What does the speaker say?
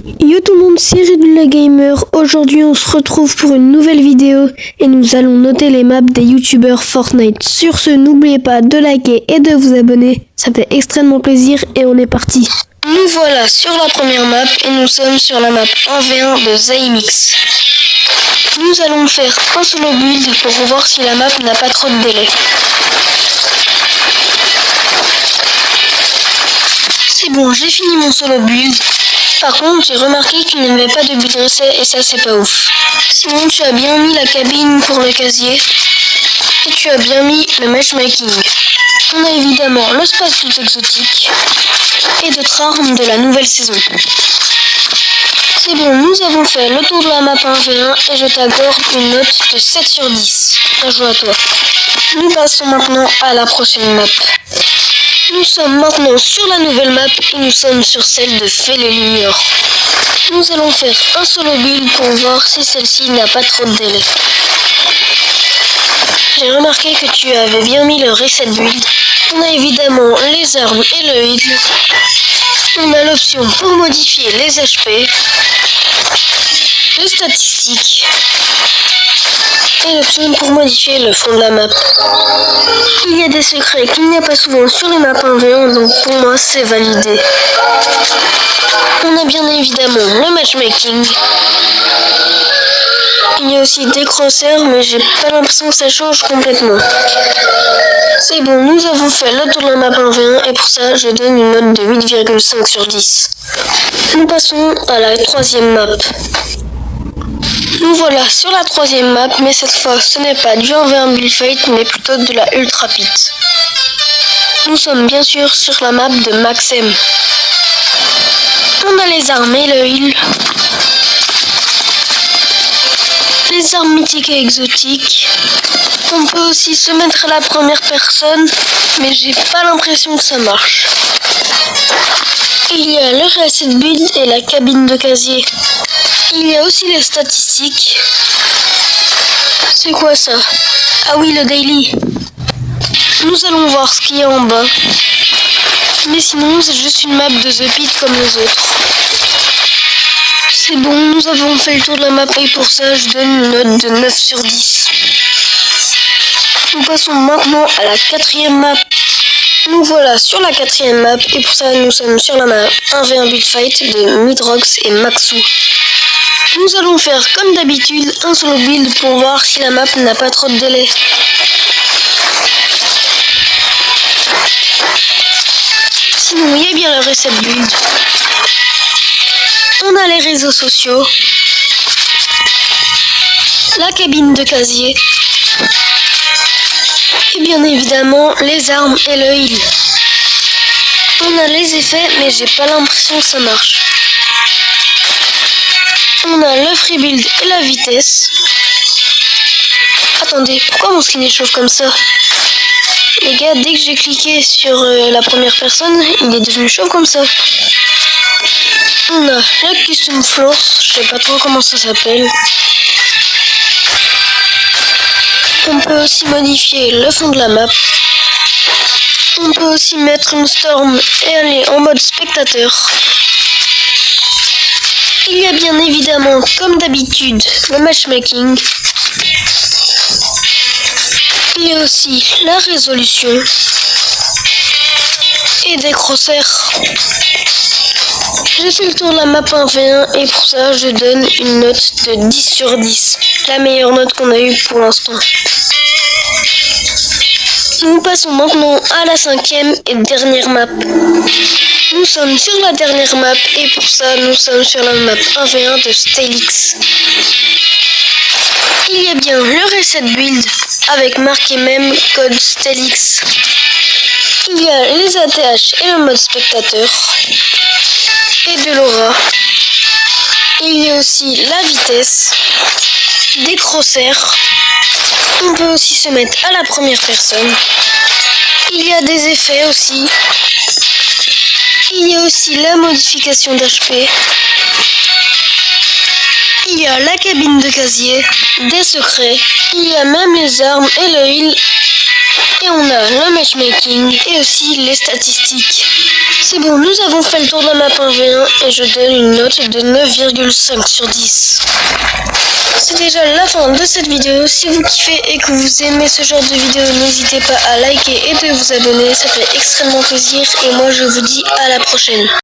Yo tout le monde, c'est Red le Gamer. Aujourd'hui on se retrouve pour une nouvelle vidéo et nous allons noter les maps des youtubeurs Fortnite. Sur ce, n'oubliez pas de liker et de vous abonner, ça fait extrêmement plaisir et on est parti. Nous voilà sur la première map et nous sommes sur la map 1v1 de Zaimix. Nous allons faire un solo build pour voir si la map n'a pas trop de délai. C'est bon, j'ai fini mon solo build. Par contre, j'ai remarqué qu'il n'y avait pas de build reset et ça c'est pas ouf. Sinon, tu as bien mis la cabine pour le casier et tu as bien mis le matchmaking. On a évidemment le spacesuit exotique et d'autres armes de la nouvelle saison. C'est bon, nous avons fait le tour de la map 1v1 et je t'accorde une note de 7 sur 10. Bien joué à toi. Nous passons maintenant à la prochaine map. Nous sommes maintenant sur la nouvelle map et nous sommes sur celle de Fais les Lumières. Nous allons faire un solo build pour voir si celle-ci n'a pas trop de délai. J'ai remarqué que tu avais bien mis le reset build. On a évidemment les armes et le heal. On a l'option pour modifier les HP, les statistiques et l'option pour modifier le fond de la map. Il y a des secrets qu'il n'y a pas souvent sur les maps 1v1, donc pour moi c'est validé. On a bien évidemment le matchmaking. Il y a aussi des crossers, mais j'ai pas l'impression que ça change complètement. C'est bon, nous avons fait le tour de la map 1v1 et pour ça je donne une note de 8,5 sur 10. Nous passons à la troisième map. Nous voilà sur la troisième map, mais cette fois ce n'est pas du 1v1 build fight, mais plutôt de la ultra pit. Nous sommes bien sûr sur la map de Maxem. On a les armes et le heal. Les armes mythiques et exotiques. On peut aussi se mettre à la première personne, mais j'ai pas l'impression que ça marche. Il y a le reset build et la cabine de casier. Il y a aussi les statistiques. C'est quoi ça? Ah oui, le daily. Nous allons voir ce qu'il y a en bas. Mais sinon, c'est juste une map de The Pit comme les autres. C'est bon, nous avons fait le tour de la map et pour ça, je donne une note de 9 sur 10. Nous passons maintenant à la quatrième map. Nous voilà sur la quatrième map et pour ça, nous sommes sur la map 1v1 build fight de Midrox et Maxou. Nous allons faire comme d'habitude un solo build pour voir si la map n'a pas trop de délai. Sinon, il y a bien le reset build. On a les réseaux sociaux, la cabine de casier et bien évidemment les armes et le heal. On a les effets, mais j'ai pas l'impression que ça marche. On a le free build et la vitesse. Attendez, pourquoi mon skin est chauve comme ça? Les gars, dès que j'ai cliqué sur la première personne, il est devenu chauve comme ça. On a la custom floors, je sais pas trop comment ça s'appelle. On peut aussi modifier le fond de la map. On peut aussi mettre une storm et aller en mode spectateur. Il y a bien évidemment, comme d'habitude, le matchmaking. Il y a aussi la résolution et des crossers. J'ai fait le tour de la map 1v1 et pour ça je donne une note de 10 sur 10. La meilleure note qu'on a eue pour l'instant. Nous passons maintenant à la cinquième et dernière map. Nous sommes sur la dernière map et pour ça nous sommes sur la map 1v1 de Stelix. Il y a bien le reset build avec marqué même code Stelix. Il y a les ATH et le mode spectateur et de l'aura. Il y a aussi la vitesse, des crossers. On peut aussi se mettre à la première personne. Il y a des effets aussi. Il y a aussi la modification d'HP. Il y a la cabine de casier, des secrets. Il y a même les armes et le heal. Et on a le matchmaking et aussi les statistiques. C'est bon, nous avons fait le tour de la map 1v1 et je donne une note de 9,5 sur 10. C'est déjà la fin de cette vidéo. Si vous kiffez et que vous aimez ce genre de vidéo, n'hésitez pas à liker et de vous abonner. Ça fait extrêmement plaisir et moi je vous dis à la prochaine.